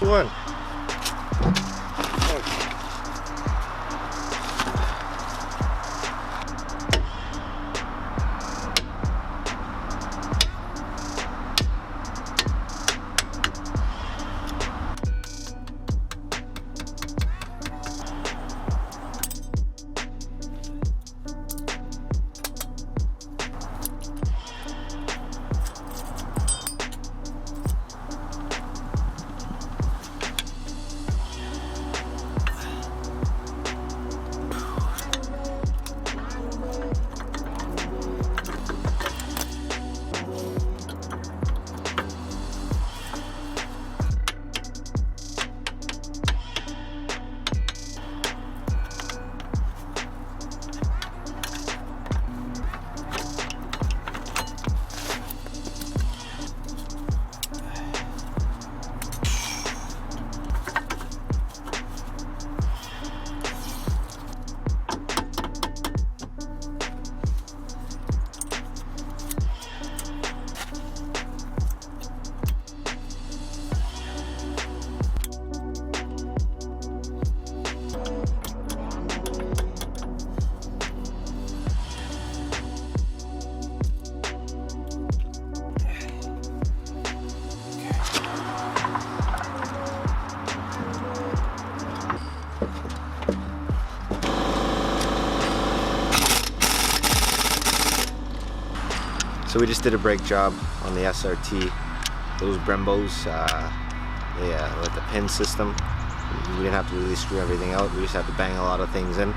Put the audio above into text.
One. So we just did a brake job on the SRT. Those Brembos, with the pin system, we didn't have to really screw everything out. We just had to bang a lot of things in.